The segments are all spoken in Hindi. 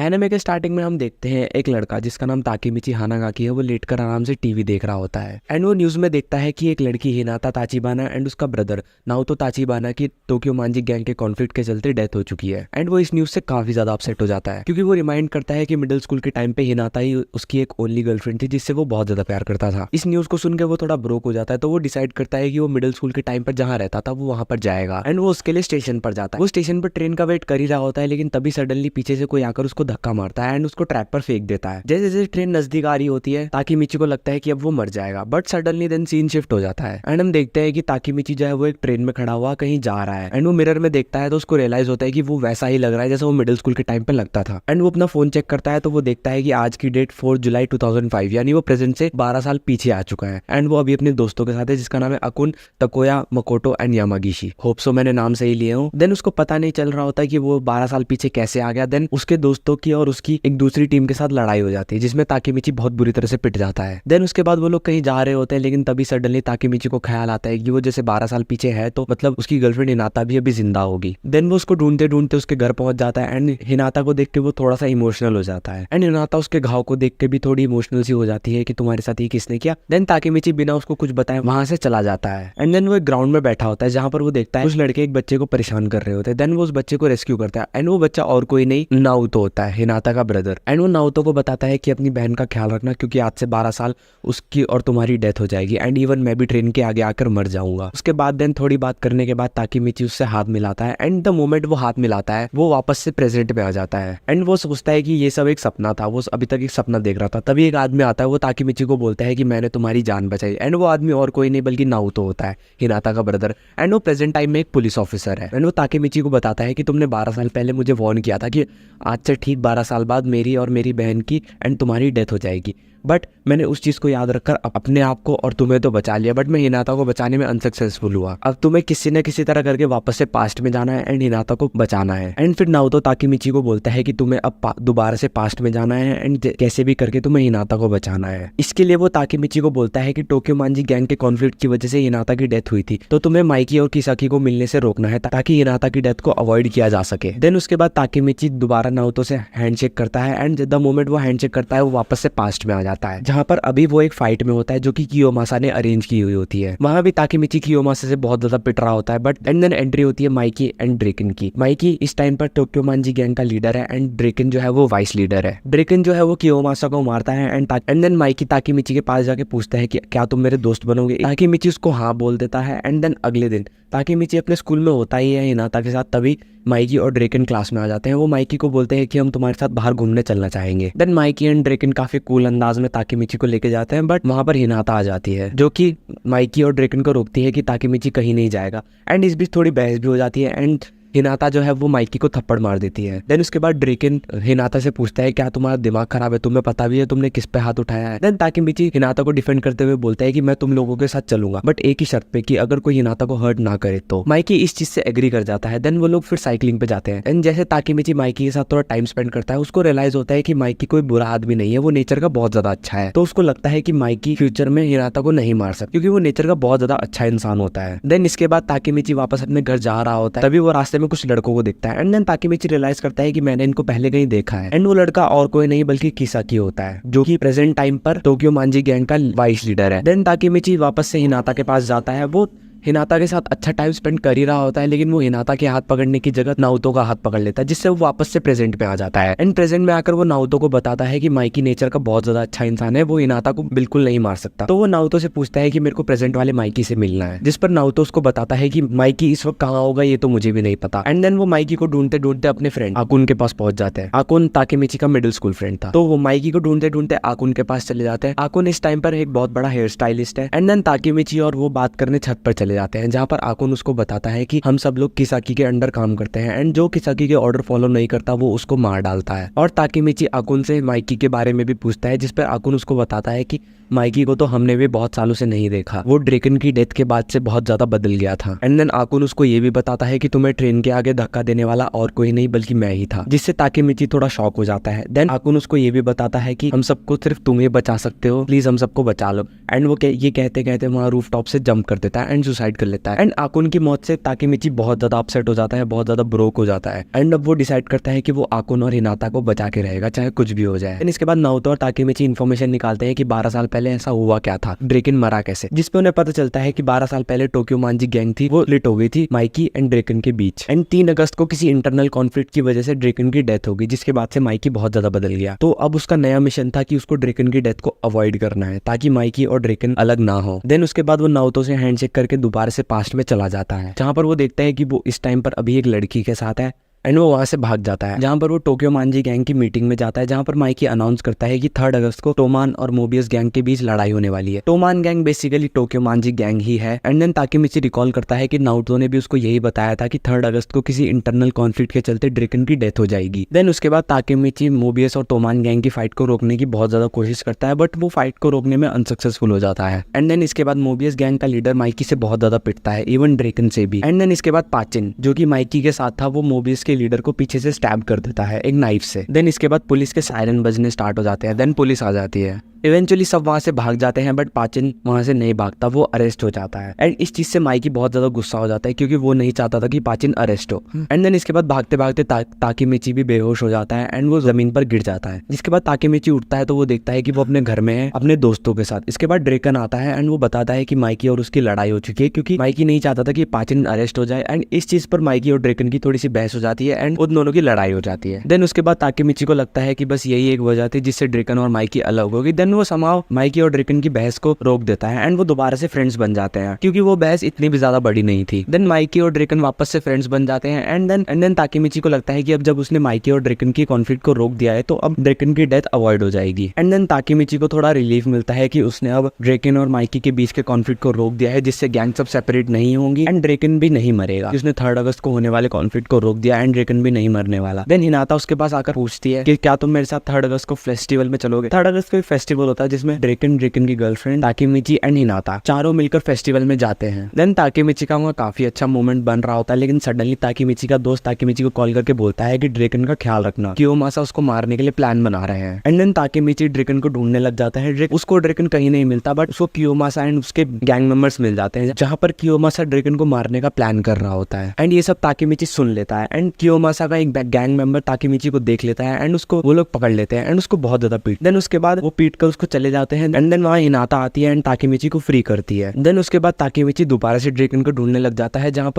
एनिमे के स्टार्टिंग में हम देखते हैं एक लड़का जिसका नाम ताकेमिची हानागाकी है। वो लेटकर आराम से टीवी देख रहा होता है एंड वो न्यूज में देखता है कि एक लड़की हिनाता ताचिबाना एंड उसका ब्रदर नाओतो ताचिबाना की टोक्यो मांजी गैंग के कॉन्फ्लिक्ट के चलते डेथ हो चुकी है। एंड वो इस न्यूज से काफी ज्यादा अपसेट हो जाता है क्योंकि वो रिमाइंड करता है कि मिडिल स्कूल के टाइम पे हिनाता ही उसकी एक ओनली गर्लफ्रेंड थी जिससे वो बहुत ज्यादा प्यार करता था। इस न्यूज को सुनकर वो थोड़ा ब्रोक हो जाता है, तो वो डिसाइड करता है कि वो मिडिल स्कूल के टाइम पर जहाँ रहता था वो वहां पर जाएगा एंड वो उसके लिए स्टेशन पर जाता है। वो स्टेशन पर ट्रेन का वेट कर ही रहा होता है, लेकिन तभी सडनली पीछे से कोई आकर उसको धक्का मारता है एंड उसको ट्रैक पर फेंक देता है। जैसे जैसे ट्रेन नजदीक आ रही होती है ताकेमिची को लगता है कि अब वो मर जाएगा, but suddenly then scene shift हो जाता है एंड हम देखते हैं कि ताकेमिची जो है वो एक ट्रेन में खड़ा हुआ कहीं जा रहा है एंड वो मिरर में देखता है तो उसको रियलाइज होता है कि वो वैसा ही लग रहा है जैसे वो मिडिल स्कूल के टाइम पे लगता था। एंड वो अपना फोन चेक करता है तो वो देखता है कि आज की डेट 4 जुलाई 2005 यानी वो प्रेजेंट से 12 साल पीछे आ चुका है एंड वो अभी अपने दोस्तों के साथ है जिसका नाम है अकुन, तकोया, मकोटो एंड यामागिशी। होप सो मैंने नाम सही लिए हूँ। देन उसको पता नहीं चल रहा होता है कि वो 12 साल पीछे कैसे आ गया। देन उसके दोस्तों की और उसकी एक दूसरी टीम के साथ लड़ाई हो जाती है जिसमें ताकेमिची बहुत बुरी तरह से पिट जाता है। देन उसके बाद वो लोग कहीं जा रहे होते हैं, लेकिन तभी सडनली ताकेमिची को ख्याल आता है कि वो जैसे 12 साल पीछे है तो मतलब उसकी गर्लफ्रेंड हिनाता भी अभी जिंदा होगी। देन वो उसको ढूंढते ढूंढते उसके घर पहुंच जाता है एंड हिनाता को देख के वो थोड़ा सा इमोशनल हो जाता है एंड हिनाता उसके घाव को देख के भी थोड़ी इमोशनल सी हो जाती है कि तुम्हारे साथ ये किसने किया। देन ताकेमिची बिना उसको कुछ बताए वहां से चला जाता है एंड देन वो एक ग्राउंड में बैठा होता है जहां पर वो देखता है कुछ लड़के एक बच्चे को परेशान कर रहे होते हैं। देन वो उस बच्चे को रेस्क्यू करता है एंड वो बच्चा और कोई नहीं नाओतो होता है, हिनाता का ब्रदर। एंड वो नाओतो को बताता है कि अपनी बहन का ख्याल रखना क्योंकि आज से 12 साल उसकी और तुम्हारी डेथ हो जाएगी एंड इवन मैं भी ट्रेन के आगे आकर मर जाऊंगा। उसके बाद देन थोड़ी बात करने के बाद ताकेमिची उससे हाथ मिलाता है एंड द मोमेंट वो हाथ मिलाता है वो वापस से प्रेजेंट में आ जाता है एंड वो सोचता है कि ये सब एक सपना था, वो अभी तक एक सपना देख रहा था। तभी एक आदमी आता है, वो ताकेमिची को बोलता है कि मैंने तुम्हारी जान बचाई एंड वो आदमी और कोई नहीं बल्कि नाओतो होता है, हिनाता का ब्रदर। एंड वो प्रेजेंट टाइम में एक पुलिस ऑफिसर है एंड वो ताकेमिची को बताता है कि तुमने 12 साल पहले मुझे वार्न किया था कि आज से ठीक 12 साल बाद मेरी और मेरी बहन की एंड तुम्हारी डेथ हो जाएगी, बट मैंने उस चीज को याद रखकर अपने आप को और तुम्हें तो बचा लिया, बट मैं हिनाता को बचाने में अनसक्सेसफुल हुआ। अब तुम्हें किसी न किसी तरह करके वापस से पास्ट में जाना है एंड हिनाता को बचाना है। एंड फिर नाओतो ताकेमिची को बोलता है कि तुम्हें अब दोबारा से पास्ट में जाना है एंड कैसे भी करके तुम्हें हिनाता को बचाना है। इसके लिए वो ताकेमिची को बोलता है कि टोक्यो मांजी गैंग के कॉन्फ्लिक्ट की वजह से हिनाता की डेथ हुई थी, तो तुम्हें माइकी और किसाकी को मिलने से रोकना है ताकि हिनाता की डेथ को अवॉइड किया जा सके। देन उसके बाद ताकेमिची दोबारा नाओतो से हैंडशेक करता है एंड द मोमेंट वो हैंडशेक करता है वो वापस से पास्ट में आ जाता है जहां पर अभी वो एक फाइट में होता है जो कि कियोमासा ने अरेंज की हुई होती है। वहां भी ताकेमिची कियोमासा से बहुत ज्यादा पिट रहा होता है, बट एंड देन एंट्री होती है माइकी एंड ड्रेकन की। माइकी इस टाइम पर टोक्यो मांजी गैंग का लीडर है एंड ड्रेकन जो है वो वाइस लीडर है। ड्रेकन जो है वो कियोमासा को मारता है एंड देन माइकी ताकेमिची के पास जाके पूछता है कि क्या तुम मेरे दोस्त बनोगे। ताकेमिची उसको हाँ बोल देता है एंड देन अगले दिन ताकेमिची अपने स्कूल में होता ही है हिनाता के साथ, तभी माइकी और ड्रेकन क्लास में आ जाते हैं। वो माइकी को बोलते हैं कि हम तुम्हारे साथ बाहर घूमने चलना चाहेंगे। देन माइकी एंड ड्रेकन काफी कूल अंदाज में ताकेमिची को लेके जाते हैं, बट वहां पर हिनाता आ जाती है जो कि माइकी और ड्रेकन को रोकती है कि ताकेमिची कहीं नहीं जाएगा एंड इस बीच थोड़ी बहस भी हो जाती है एंड हिनाता जो है वो माइकी को थप्पड़ मार देती है। देन उसके बाद ड्रेकन हिनाता से पूछता है क्या तुम्हारा दिमाग खराब है, तुम्हें पता भी है तुमने किस पे हाथ उठाया है। देन ताकेमिची हिनाता को डिफेंड करते हुए बोलता है कि मैं तुम लोगों के साथ चलूंगा बट एक ही शर्त पे कि अगर कोई हिनाता को हर्ट ना करे तो। माइकी इस चीज से एग्री कर जाता है। देन वो लोग फिर साइकिलिंग पे जाते हैं एंड जैसे ताकेमिची माइकी के साथ थोड़ा टाइम स्पेंड करता है उसको रियलाइज होता है कि माइकी कोई बुरा आदमी नहीं है, वो नेचर का बहुत ज्यादा अच्छा है। तो उसको लगता है कि माइकी फ्यूचर में हिनाता को नहीं मार सकता क्योंकि वो नेचर का बहुत ज्यादा अच्छा इंसान होता है। देन इसके बाद ताकेमिची वापस अपने घर जा रहा होता है, तभी वो रास्ते में कुछ लड़कों को देखता है एंड देन ताकेमिची रियलाइज करता है कि मैंने इनको पहले कहीं देखा है एंड वो लड़का और कोई नहीं बल्कि किसाकी होता है जो कि प्रेजेंट टाइम पर टोक्यो मांजी गैंग का वाइस लीडर है। देन ताकेमिची वापस से हिनाता के पास जाता है। वो हिनाता के साथ अच्छा टाइम स्पेंड कर ही रहा होता है, लेकिन वो हिनाता के हाथ पकड़ने की जगह नाओतो का हाथ पकड़ लेता है जिससे वो वापस से प्रेजेंट में आ जाता है एंड प्रेजेंट में आकर वो नाओतो को बताता है कि माइकी नेचर का बहुत ज्यादा अच्छा इंसान है, वो हिनाता को बिल्कुल नहीं मार सकता। तो वो नाओतो से पूछता है कि मेरे को प्रेजेंट वाले माइकी से मिलना है, जिस पर नाओतो उसको बताता है कि माइकी इस वक्त कहाँ होगा ये तो मुझे भी नहीं पता। एंड देन वो माइकी को ढूंढते ढूंढते अपने फ्रेंड आकुन के पास पहुंच जाते हैं। आकुन ताकेमिची का मिडिल स्कूल फ्रेंड था, तो वो माइकी को ढूंढते ढूंढते आकुन के पास चले जाते हैं। आकुन इस टाइम पर एक बहुत बड़ा हेयर स्टाइलिस्ट है एंड देन ताकेमिची और वो बात करने छत पर चले जाते हैं जहाँ पर आकुन उसको बताता है कि हम सब लोग किसाकी के अंडर काम करते हैं एंड जो किसाकी के ऑर्डर फॉलो नहीं करता वो उसको मार डालता है। और ताकेमिची आकुन से माइकी के बारे में भी पूछता है जिस पर आकुन उसको बताता है कि माइकी को तो हमने भी बहुत सालों से नहीं देखा, वो ड्रेकन की डेथ के बाद से बहुत ज्यादा बदल गया था। एंड देन आकुन उसको ये भी बताता है कि तुम्हें ट्रेन के आगे धक्का देने वाला और कोई नहीं बल्कि मैं ही था, जिससे ताकेमिची थोड़ा शॉक हो जाता है। देन आकुन उसको ये भी बताता है कि हम सबको सिर्फ तुम ही बचा सकते हो, प्लीज हम सबको बचा लो। एंड वो ये कहते कहते वहाँ रूफ टॉप से जंप कर देता है एंड सुसाइड कर लेता है। एंड आकुन की मौत से ताकेमिची बहुत ज्यादा अपसेट हो जाता है, बहुत ज्यादा ब्रोक हो जाता है। एंड अब वो डिसाइड करता है कि वो आकुन और हिनाता को बचा के रहेगा चाहे कुछ भी हो जाए। इसके बाद नाओतो और ताकेमिची इन्फॉर्मेशन निकालते हैं कि 12 साल पहले ऐसा हुआ क्या था, ड्रेकन मरा कैसे, जिसपे उन्हें पता चलता है कि 12 साल पहले टोक्यो मांजी गैंग थी, वो लिट हो गई थी माइकी एंड ड्रेकन के बीच। एंड 3 अगस्त को किसी इंटरनल कॉन्फ्लिक्ट की वजह से ड्रेकन की डेथ हो गई, जिसके बाद से माइकी बहुत ज्यादा बदल गया। तो अब उसका नया मिशन था कि उसको ड्रेकन की डेथ को अवॉइड करना है ताकि माइकी और ड्रेकन अलग ना हो। देन उसके बाद वो नाओतो से हैंडशेक करके दोबारा से पास्ट में चला जाता है, जहां पर वो देखता है कि वो इस टाइम पर अभी एक लड़की के साथ है। एंड वो वहां से भाग जाता है, जहां पर वो टोक्यो मांजी गैंग की मीटिंग में जाता है, जहां पर माइकी अनाउंस करता है कि 3 अगस्त को टोमान और मोबियस गैंग के बीच लड़ाई होने वाली है। Toman gang basically Tokyo Manji gang ही है। एंड देन ताकेमिची रिकॉल करता है कि नारुतो ने भी उसको यही बताया था कि 3 अगस्त को किसी इंटरनल कॉन्फ्लिक्ट के चलते ड्रेकन की डेथ हो जाएगी। देन उसके बाद ताकेमिची मोबियस और टोमान गैंग की फाइट को रोकने की बहुत ज्यादा कोशिश करता है, बट वो फाइट को रोकने में अनसक्सेसफुल हो जाता है। एंड देन इसके बाद मोबियस गैंग का लीडर माइकी से बहुत ज्यादा पिटता है, इवन ड्रेकन से भी। एंड देन इसके बाद पाचिन, जो कि माइकी के साथ था, वो मोबियस के लीडर को पीछे से स्टैब कर देता है एक नाइफ से। देन इसके बाद पुलिस के सायरन बजने स्टार्ट हो जाते हैं। देन पुलिस आ जाती है। इवेंचुअली सब वहां से भाग जाते हैं, बट पाचिन वहां से नहीं भागता, वो अरेस्ट हो जाता है। एंड इस चीज से माइकी बहुत ज्यादा गुस्सा हो जाता है क्योंकि वो नहीं चाहता था कि पाचिन अरेस्ट हो। एंड देन इसके बाद भागते भागते ताकेमिची भी बेहोश हो जाता है एंड वो जमीन पर गिर जाता है। जिसके बाद ताकेमिची उठता है तो वो देखता है कि वो अपने घर में है अपने दोस्तों के साथ। इसके बाद ड्रेकन आता है एंड वो बताता है कि माइकी और उसकी लड़ाई हो चुकी है, क्योंकि माइकी नहीं चाहता था कि पाचिन अरेस्ट हो जाए। एंड इस चीज पर माइकी और ड्रेकन की थोड़ी सी बहस हो जाती है एंड उन दोनों की लड़ाई हो जाती है। देन उसके बाद ताकेमिची को लगता है कि बस यही एक वजह थी जिससे ड्रेकन और माइकी अलग हो गई। देन वो समाव माइकी और ड्रेकन की बहस को रोक देता है एंड वो दोबारा से फ्रेंड्स बन जाते हैं, क्योंकि वो बहस इतनी भी ज्यादा बड़ी नहीं थी। देन माइकी और ड्रेकन वापस से फ्रेंड्स बन जाते हैं। एंड देन ताकेमिची को लगता है कि अब जब उसने माइकी और ड्रेकन की कॉन्फ्लिक्ट को रोक दिया है तो अब ड्रेकन की डेथ अवॉइड हो जाएगी। एंड देन ताकेमिची को थोड़ा रिलीफ मिलता है कि उसने अब ड्रेकन और माइकी के बीच के कॉन्फ्लिक्ट को रोक दिया है, जिससे गैंग सब सेपरेट नहीं होंगी एंड ड्रेकन भी नहीं मरेगा। उसने 3 अगस्त को होने वाले कॉन्फ्लिक्ट को रोक दिया एंड ड्रेकन भी नहीं मरने वाला। देन हिनाता उसके पास आकर पूछती है कि क्या तुम मेरे साथ 3 अगस्त को फेस्टिवल में चलोगे। 3 अगस्त को एक फेस्टिवल होता है जिसमें ड्रेकन की गर्लफ्रेंड ताकेमिची एंड हिनाता चारों मिलकर फेस्टिवल में जाते हैं। देन ताकेमिची का वहाँ काफी अच्छा मोमेंट बन रहा होता है, लेकिन सडनली ताकेमिची का दोस्त ताकेमिची को कॉल करके बोलता है कि ड्रेकन का ख्याल रखना, कियोमासा उसको मारने के लिए प्लान बना रहे हैं। एंड देन ताकेमिची ड्रेकन को ढूंढने लग जाता है। उसको ड्रेकन कहीं नहीं मिलता, बट उसको कियोमासा एंड उसके गैंग मेंबर्स मिल जाते हैं, जहां पर कियोमासा ड्रेकन को मारने का प्लान कर रहा होता है। एंड ये सब ताकेमिची सुन लेता है एंड कियोमासा का एक गैंग मेंबर ताकेमिची को देख लेता है एंड उसको वो लोग पकड़ लेते हैं एंड उसको बहुत ज्यादा पीट। देन उसके बाद वो पीट कर उसको चले जाते हैं। एंड देन वहाँ हिनाता आती है एंड ताकेमिची को फ्री करती है। देन उसके बाद ताकेमिची दोबारा से ड्रेकन को ढूंढने लग जाता है, जहां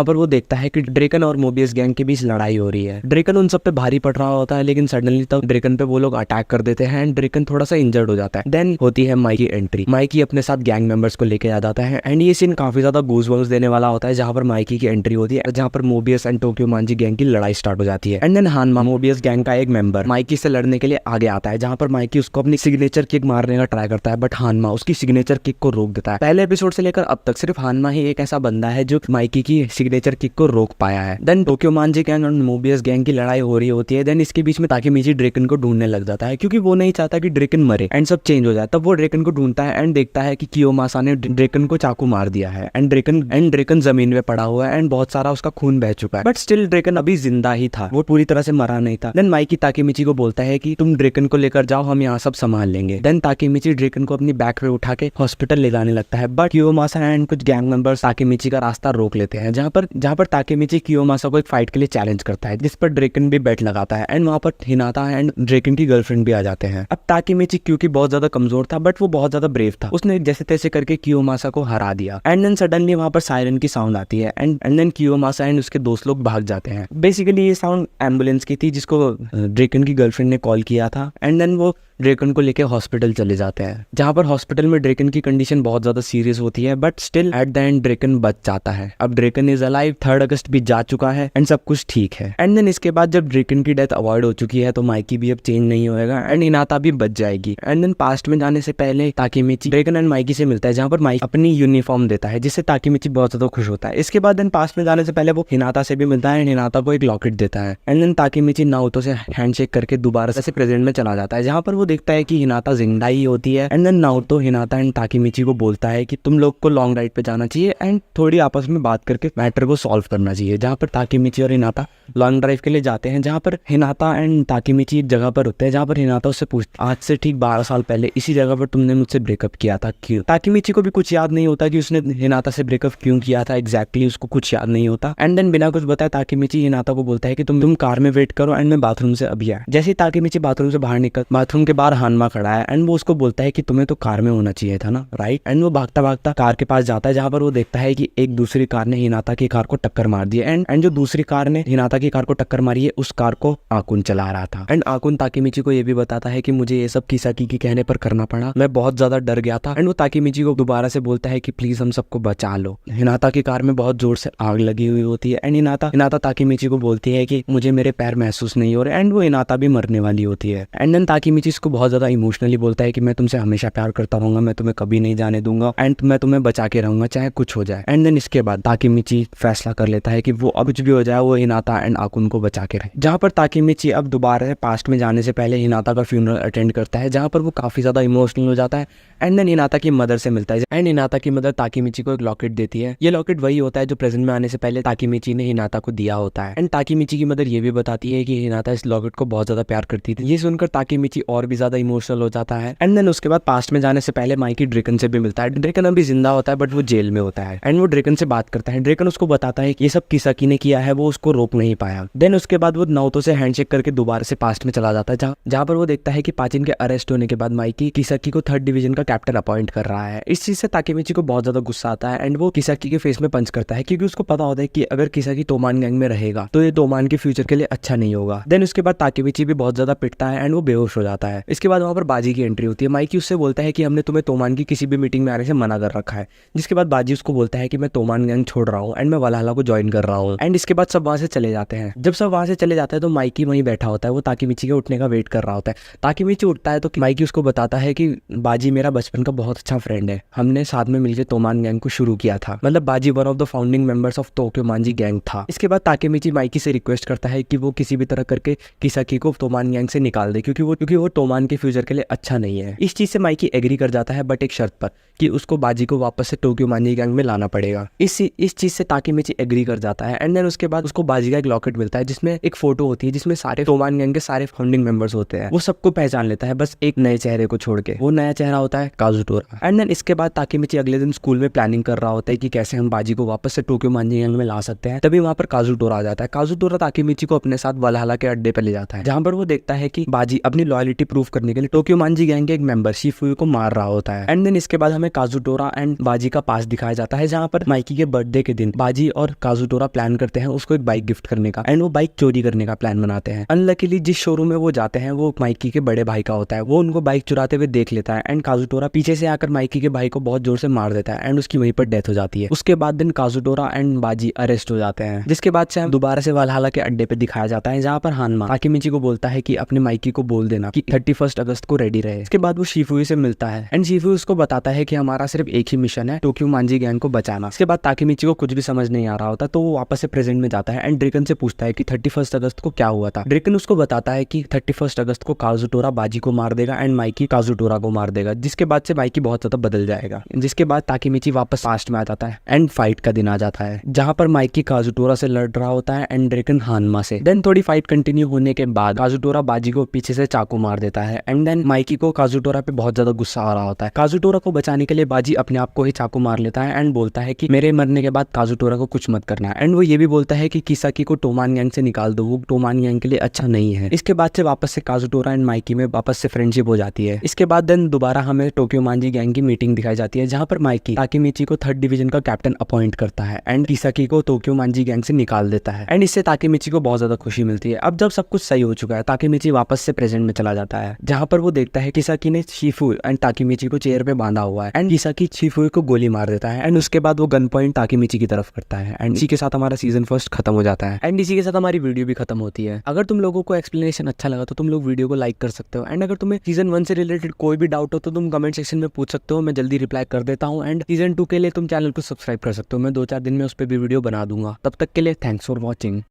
पर वो देखता है कि ड्रेकन और मोबियस गैंग के बीच लड़ाई हो रही है। ड्रेकन उन सब पे भारी पड़ रहा होता है, लेकिन सडनली तब ड्रेकन पे वो लोग अटैक कर देते हैं एंड ड्रेकन थोड़ा सा इंजर्ड हो जाता है। देन होती है माइकी एंट्री। माइकी अपने साथ गैंग मेंबर्स को लेके आ जाता है एंड ये सीन काफी ज्यादा गूज़बम्स देने वाला होता है, जहां पर माइकी की एंट्री होती है, जहां पर Mobius and Tokyo Manji gang की लड़ाई स्टार्ट हो जाती है। And then Hanma, Mobius gang का एक मेंबर, माइकी से लड़ने के लिए आगे आता है, जहां पर माइकी उसको अपनी सिग्नेचर किक मारने का ट्राई करता है, बट हानमा उसकी सिग्नेचर किक को रोक देता है। पहले एपिसोड से लेकर अब तक सिर्फ हानमा ही एक ऐसा बंदा है जो माइकी की सिग्नेचर किक को रोक पाया है। देन टोक्यो मांजी गैंग और मोबियस गैंग की लड़ाई हो रही होती है। देन इसके बीच में ताकेमिची ड्रेकन को ढूंढने लग जाता है, क्योंकि वो नहीं चाहता कि ड्रेकन मरे एंड सब चेंज हो जाए। तब वो ड्रेकन को ढूंढता है एंड देखता है कि कियोमासा ने ड्रेकन को चाकू मार दिया है एंड ड्रेकन जमीन पे पड़ा हुआ है एंड बहुत सारा उसका खून बह चुका है, बट स्टिल ड्रेकन अभी जिंदा ही था, वो पूरी तरह से मरा नहीं था। देन माइकी ताकेमिची को बोलता है कि तुम ड्रेकन को लेकर जाओ, हम यहाँ सब संभाल लेंगे। देन ताकेमिची ड्रेकन को अपनी बैक पे उठा के हॉस्पिटल ले जाने लगता है, बट कियोमासा एंड कुछ गैंग मेंबर्स ताकेमिची का रास्ता रोक लेते हैं, जहाँ पर ताकेमिची कियोमासा को एक फाइट के लिए चैलेंज करता है, जिस पर ड्रेकन भी बेट लगाता है एंड वहाँ पर हिनाता एंड ड्रेकन की गर्लफ्रेंड भी आ जाते हैं। अब ताकेमिची क्योंकि बहुत ज्यादा कमजोर था, बट वो बहुत ज्यादा ब्रेव था, उसने जैसे तैसे करके कियोमासा को हरा दिया। एंड देन सडनली वहाँ पर सायरन की साउंड आती है एंड देन कियोमासा एंड उसके दोस्त लोग भाग जाते हैं। बेसिकली ये साउंड एम्बुलेंस की थी, जिसको ड्रेकन की गर्लफ्रेंड ने कॉल किया था। एंड देन वो ड्रेकन को लेके हॉस्पिटल चले जाते हैं, जहां पर हॉस्पिटल में ड्रेकन की कंडीशन बहुत ज्यादा सीरियस होती है, but still at the end Draken बच जाता है। अब ड्रेकन इज अलाइव, 3 अगस्त भी जा चुका है एंड सब कुछ ठीक है। एंड देन इसके बाद जब ड्रेकन की डेथ अवॉइड हो चुकी है तो माइकी भी अब चेंज नहीं होएगा एंड हिनाता भी बच जाएगी। एंड देन पास्ट में जाने से पहले ताकेमिची ड्रेकन एंड माइकी से मिलता है, जहां पर माइकी अपनी यूनिफॉर्म देता है, जिससे ताकेमिची बहुत ज्यादा खुश होता है। इसके बाद देन पास्ट में जाने से पहले वो हिनाता से भी मिलता है एंड हिनाता को एक लॉकेट देता है। एंड देन ताकेमिची नाओतो से हैंडशेक करके दोबारा से प्रेजेंट में चला जाता है, जहां पर वो देखता है कि हिनाता जिंदा ही होती है। And then Naruto Hinata and Takemichi को बोलता है कि तुम लोग को लॉन्ग राइड पे जाना चाहिए एंड थोड़ी आपस में बात करके मैटर को सॉल्व करना चाहिए। जहाँ पर ताकेमिची और हिनाता लॉन्ग ड्राइव के लिए जाते हैं, जहाँ पर हिनाता एंड ताकेमिची एक जगह पर होते हैं, जहाँ पर हिनाता उससे पूछता आज से ठीक 12 साल पहले इसी जगह पर तुमने मुझसे ब्रेकअप किया था, क्यों? ताकेमिची को भी कुछ याद नहीं होता कि उसने हिनाता से ब्रेकअप क्यों किया था, एग्जैक्टली उसको कुछ याद नहीं होता। एंड देन बिना कुछ बताए ताकेमिची हिनाता को बोलता है कि तुम कार में वेट करो एंड मैं बाथरूम से अभी आया। जैसे ही ताकेमिची बाथरूम से बाहर निकल, बाथरूम के बाहर हानमा खड़ा है एंड वो उसको बोलता है कि तुम्हें तो कार में होना चाहिए था ना, राइट? एंड वो भागता भागता कार के पास जाता है, जहाँ पर वो देखता है कि एक दूसरी कार ने हिनाता की कार को टक्कर मार दी है। एंड जो दूसरी कार ने हिनाता की कार को टक्कर मारी है, उस कार को आकुन चला रहा था। एंड आकुन ताकेमिची को ये भी बताता है कि मुझे ये सब किसाकी के कहने पर करना पड़ा, मैं बहुत ज्यादा डर गया था। एंड वो ताकेमिची को दोबारा से बोलता है कि प्लीज हम सबको बचा लो। हिनाता की कार में बहुत जोर से आग लगी हुई होती है एंड हिनाता ताकेमिची को बोलती है कि मुझे मेरे पैर महसूस नहीं हो रहे। एंड वो हिनाता भी मरने वाली होती है। एंड देन ताकेमिची इसको बहुत ज्यादा इमोशनली बोलता है कि मैं तुमसे हमेशा प्यार करता रहूंगा, मैं तुम्हें कभी नहीं जाने दूंगा एंड मैं तुम्हें बचा के रहूंगा चाहे कुछ हो जाए। एंड देन इसके बाद ताकेमिची फैसला कर लेता है कि वो अब कुछ भी हो जाए वो हिनाता एंड आकुन को बचा के रहे। जहाँ पर ताकेमिची अब दोबारा से पास्ट में जाने से पहले हिनाता का फ्यूनरल अटेंड करता है, जहाँ पर वो काफी ज्यादा इमोशनल हो जाता है। एंड देन हिनाता की मदर से मिलता है एंड हिनाता की मदर ताकेमिची को एक लॉकेट देती है। ये लॉकेट वही होता है जो प्रेजेंट में आने से पहले ताकेमिची ने हिनाता को दिया होता है। एंड ताकेमिची की मदर ये भी बताती है कि हिनाता इस लॉकेट को बहुत ज्यादा प्यार करती थी। ये सुनकर ताकेमिची और भी ज्यादा इमोशनल हो जाता है। एंड देन उसके बाद पास्ट में जाने से पहले माइकी ड्रेकन से भी मिलता है। ड्रेकन अभी जिंदा होता है बट वो जेल में होता है एंड वो ड्रेकन से बात करता है। ड्रेकन उसको बताता है कि ये सब किसाकी ने किया है, वो उसको रोक नहीं पाया। देन उसके बाद वो नारुतो से हैंडशेक करके दोबारा से पास्ट में चला जाता है, जहाँ पर वो देखता है कि पाचिन के अरेस्ट होने के बाद माइकी किसाकी को 3rd डिवीजन का कैप्टन अपॉइंट कर रहा है। इस चीज से ताकेमिची को बहुत ज्यादा गुस्सा आता है एंड वो किसाकी के फेस में पंच करता है, क्योंकि उसको पता होता है कि अगर किसाकी तोमान गैंग में रहेगा तो ये तोमान के फ्यूचर के लिए अच्छा नहीं होगा। देन उसके बाद ताकेमिची भी बहुत ज्यादा पिटता है एंड वो बेहोश हो जाता है। इसके बाद वहाँ पर बाजी की एंट्री होती है। माइकी उससे बोलता है कि हमने तुम्हें तोमान की किसी भी मीटिंग में आने से मना कर रखा है, जिसके बाद बाजी उसको बोलता है कि मैं तोमान गैंग छोड़ रहा हूँ एंड मैं वलहल्ला को ज्वाइन कर रहा हूँ। एंड इसके बाद सब वहाँ से चले जाते हैं। जब सब वहाँ से चले जाते हैं तो माइकी वहीं बैठा होता है, वो ताकेमिची के उठने का वेट कर रहा होता है। ताकेमिची उठता है तो माइकी उसको बताता है कि बाजी मेरा बचपन का बहुत अच्छा फ्रेंड है, हमने साथ में मिलकर तोमान गैंग को शुरू किया था। मतलब बाजी one of the founding members of Tokyo Manji gang था। इसके बाद ताकेमिची माइकी से रिक्वेस्ट करता है कि वो किसी भी तरह करके किसाकी को तोमान गैंग से निकाल दे, क्योंकि वो तोमान के फ्यूचर के लिए अच्छा नहीं है। इस चीज से माइकी एग्री कर जाता है बट एक शर्त पर कि उसको बाजी को वापस से टोक्यो मांजी गैंग में लाना पड़ेगा। इस चीज से ताकेमिची एग्री कर जाता है। एंड देन उसके बाद उसको बाजी का एक लॉकेट मिलता है जिसमें एक फोटो होती है जिसमें सारे तोमान गैंग के सारे फाउंडिंग मेंबर्स होते हैं। वो सबको पहचान लेता है बस एक नए चेहरे को छोड़ के। वो नया चेहरा होता है काजुटोरा। एंड देन इसके बाद ताकेमिची अगले दिन स्कूल में प्लानिंग कर रहा होता है कि कैसे हम बाजी को वापस से टोक्यो मांजी गैंग में ला सकते हैं। तभी वहां पर काजुटोरा आ जाता है। काजुटोरा ताकेमिची को अपने साथ वलहल्ला के अड्डे पे ले जाता है, जहां पर वो देखता है कि बाजी अपनी लॉयल्टी प्रूव करने के लिए टोक्यो मांजी गैंग के एक मेंबर शिफुयु को मार रहा होता है। एंड देन इसके बाद हमें काजुटोरा एंड बाजी का पास दिखाया जाता है, जहां पर माइकी के बर्थडे के दिन बाजी और काजुटोरा प्लान करते हैं उसको एक बाइक गिफ्ट करने का एंड वो बाइक चोरी करने का प्लान बनाते हैं। अनलकीली जिस शोरूम में वो जाते हैं वो माइकी के बड़े भाई का होता है। वो उनको बाइक चुराते हुए देख लेता है एंड काजुटोरा पीछे से आकर माइकी के भाई को बहुत जोर से मार देता है एंड उसकी वहीं पर डेथ हो जाती है। उसके बाद दिन काजुटोरा एंड बाजी अरेस्ट हो जाते हैं, जिसके बाद से दोबारा से वलहल्ला के अड्डे पे दिखाया जाता है, जहाँ पर हानमा ताकेमिची को बोलता है कि अपने माइकी को बोल देना कि 31 अगस्त को रेडी रहे। इसके बाद वो शिफुयु से मिलता है एंड शिफुयु उसको बताता है कि हमारा सिर्फ एक ही मिशन है, टोक्यो मांजी गैंग को बचाना। इसके बाद ताकेमिची को कुछ भी समझ नहीं आ रहा होता तो वो वापस से प्रेजेंट में जाता है एंड ड्रेकन से पूछता है कि 31 अगस्त को क्या हुआ था। ड्रेकन उसको बताता है कि 31 अगस्त को काजुटोरा बाजी को मार देगा एंड माइकी काजुटोरा को मार देगा, जिसके बाद से माइकी बहुत ज्यादा बदल जाएगा। जिसके बाद ताकेमिची वापस पास्ट में आ जाता है एंड फाइट का दिन आ जाता है, जहाँ पर माइकी काजुटोरा से लड़ रहा होता है एंड ड्रेकन हानमा से। देन थोड़ी फाइट कंटिन्यू होने के बाद काजुटोरा बाजी को पीछे से चाकू मार देता है एंड देन माइकी को काजुटोरा पे बहुत ज्यादा गुस्सा आ रहा होता है। काजुटोरा को बचाने के लिए बाजी अपने आप को ही चाकू मार लेता है एंड बोलता है कि मेरे मरने के बाद काजुटोरा को कुछ मत करना एंड वो ये भी बोलता है कि किसाकी को तोमान गैंग से निकाल दो, वो तोमान गैंग के लिए अच्छा नहीं है। इसके बाद से वापस से काजुटोरा एंड माइकी में वापस से फ्रेंडशिप हो जाती है। इसके बाद देन दोबारा हमें टोक्यो मांजी गैंग की मीटिंग दिखाई जाती है, जहाँ पर माइकी ताकेमिची को 3rd डिवीजन का कैप्टन अपॉइंट करता है एंड किसाकी को टोक्यो मांजी गैंग से निकाल देता है एंड इससे ताकेमिची को बहुत ज्यादा खुशी मिलती है। अब जब सब कुछ सही हो चुका है ताकेमिची वापस से प्रेजेंट में चला जाता है, जहाँ पर वो देखता है किसाकी ने शिफुयु एंड ताकेमिची को चेयर पे बांधा हुआ है एंड किसाकी शिफुयु को गोली मार देता है एंड उसके बाद वो गन पॉइंट ताकेमिची की तरफ करता है एंड इसी के साथ हमारा सीजन 1 खत्म हो जाता है एंड इसी के साथ हमारी वीडियो भी खत्म होती है। अगर तुम लोगों को एक्सप्लेनेशन अच्छा लगा तो तुम लोग वीडियो को लाइक कर सकते हो एंड अगर तुम्हें सीजन 1 से रिलेटेड कोई भी डाउट हो तो तुम कमेंट सेक्शन में पूछ सकते हो, मैं जल्दी रिप्लाई कर देता हूँ। एंड सीजन 2 के लिए तुम चैनल को सब्सक्राइब कर सकते हो, मैं 2-4 दिन में उस पर भी वीडियो बना दूंगा। तब तक के लिए थैंक्स फॉर वॉचिंग।